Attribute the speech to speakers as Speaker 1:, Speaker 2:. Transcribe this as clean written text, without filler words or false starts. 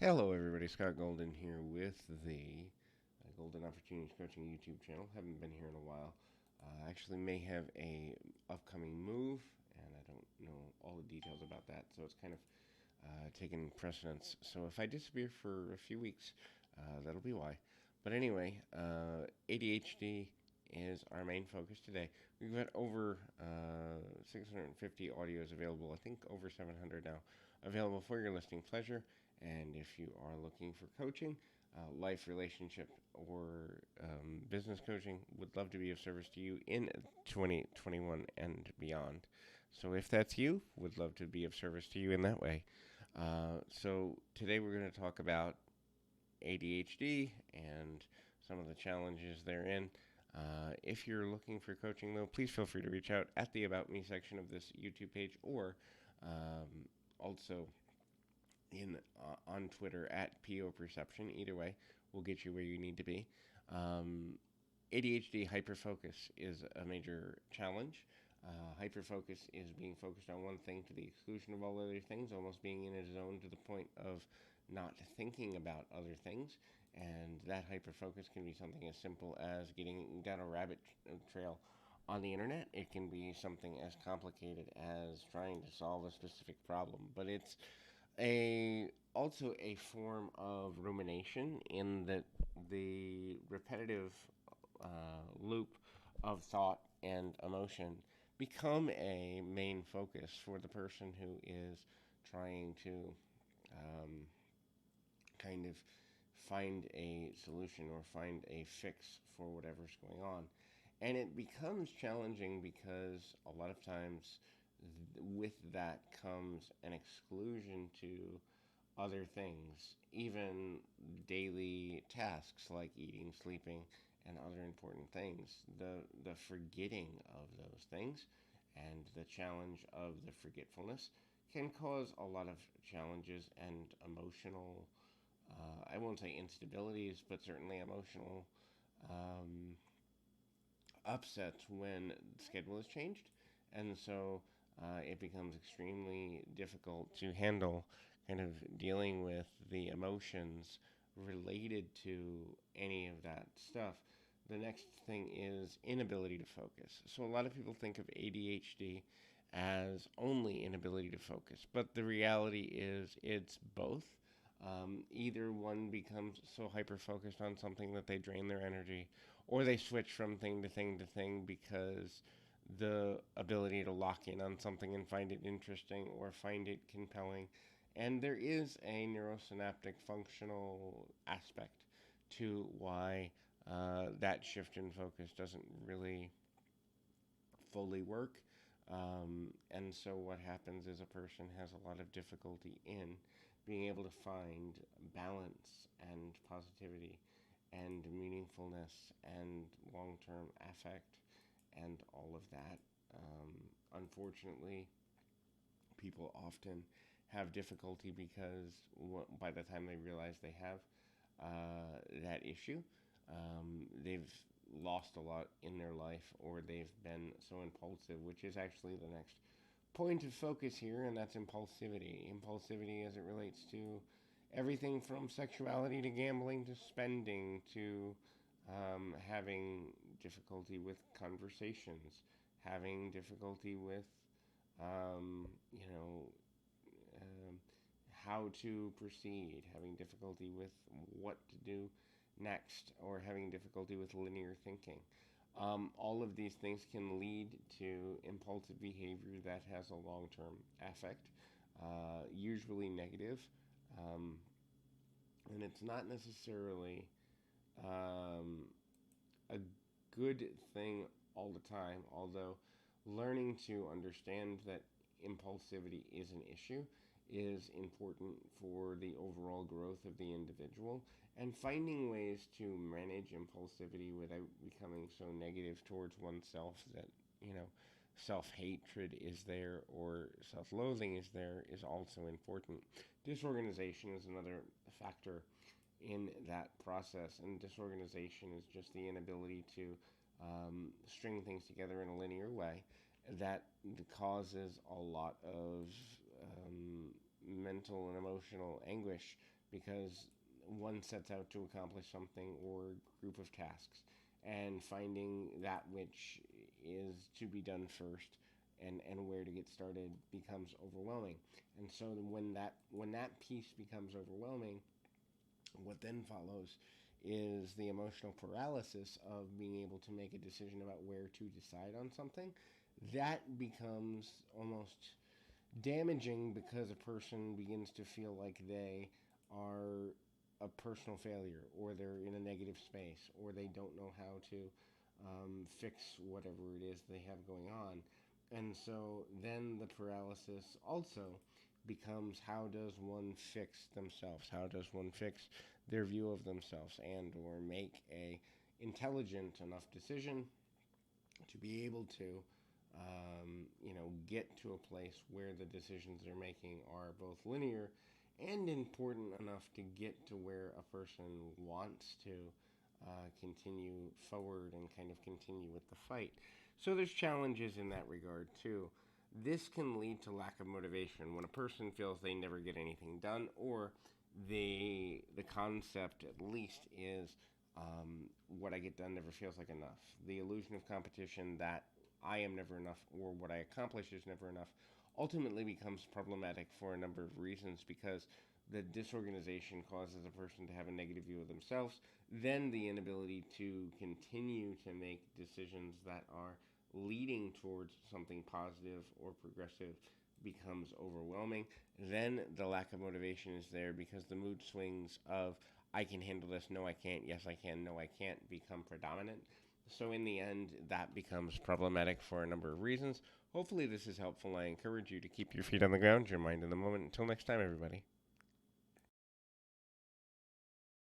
Speaker 1: Hello, everybody. Scott Golden here with the Golden Opportunities Coaching YouTube channel. Haven't been here in a while. Actually, may have a upcoming move, and I don't know all the details about that, so it's kind of taking precedence. So if I disappear for a few weeks, that'll be why. But anyway, ADHD is our main focus today. We've got over 650 audios available. I think over 700 now available for your listening pleasure. And if you are looking for coaching, life, relationship, or business coaching, would love to be of service to you in 2021 and beyond. So if that's you, would love to be of service to you in that way. So today we're going to talk about ADHD and some of the challenges therein. If you're looking for coaching, though, please feel free to reach out at the About Me section of this YouTube page, or also on Twitter at PO Perception. Either way will get you where you need to be. ADHD hyperfocus is a major challenge. Hyperfocus is being focused on one thing to the exclusion of all other things, almost being in a zone to the point of not thinking about other things. And that hyperfocus can be something as simple as getting down a rabbit trail on the internet. It can be something as complicated as trying to solve a specific problem. But it's also a form of rumination in that the repetitive loop of thought and emotion become a main focus for the person who is trying to um, kind of find a solution or find a fix for whatever's going on. And it becomes challenging because a lot of times with that comes an exclusion to other things, even daily tasks like eating, sleeping, and other important things. The forgetting of those things and the challenge of the forgetfulness can cause a lot of challenges and emotional, I won't say instabilities, but certainly emotional um, upsets when the schedule is changed. And so it becomes extremely difficult to handle kind of dealing with the emotions related to any of that stuff. The next thing is inability to focus. So a lot of people think of ADHD as only inability to focus, but the reality is it's both. Either one becomes so hyper focused on something that they drain their energy, or they switch from thing to thing to thing because the ability to lock in on something and find it interesting or find it compelling. And there is a neurosynaptic functional aspect to why that shift in focus doesn't really fully work. And so what happens is a person has a lot of difficulty in being able to find balance and positivity and meaningfulness and long-term affect and all of that. Unfortunately, people often have difficulty because by the time they realize they have that issue, they've lost a lot in their life, or they've been so impulsive, which is actually the next point of focus here, and that's impulsivity. Impulsivity as it relates to everything from sexuality to gambling to spending to having difficulty with conversations, having difficulty with, um, you know, um, how to proceed, having difficulty with what to do next, or having difficulty with linear thinking. All of these things can lead to impulsive behavior that has a long term effect, usually negative. Um, and it's not necessarily um, a good thing all the time, although learning to understand that impulsivity is an issue is important for the overall growth of the individual, and finding ways to manage impulsivity without becoming so negative towards oneself that, you know, self-hatred is there or self-loathing is there is also important. Disorganization is another factor in that process, and disorganization is just the inability to string things together in a linear way that causes a lot of mental and emotional anguish because one sets out to accomplish something or group of tasks, and finding that which is to be done first and where to get started becomes overwhelming. And so when that piece becomes overwhelming, what then follows is the emotional paralysis of being able to make a decision about where to decide on something. That becomes almost damaging because a person begins to feel like they are a personal failure, or they're in a negative space, or they don't know how to fix whatever it is they have going on. And so then the paralysis also becomes, how does one fix themselves? How does one fix their view of themselves, and or make a intelligent enough decision to be able to get to a place where the decisions they're making are both linear and important enough to get to where a person wants to continue forward and kind of continue with the fight. So there's challenges in that regard too. This can lead to lack of motivation when a person feels they never get anything done, or the concept at least is, what I get done never feels like enough. The illusion of competition that I am never enough, or what I accomplish is never enough, ultimately becomes problematic for a number of reasons, because the disorganization causes a person to have a negative view of themselves, then the inability to continue to make decisions that are leading towards something positive or progressive becomes overwhelming. Then the lack of motivation is there because the mood swings of I can handle this, no I can't, yes I can, no I can't become predominant. So in the end, that becomes problematic for a number of reasons. Hopefully this is helpful. I encourage you to keep your feet on the ground, your mind in the moment. Until next time, everybody.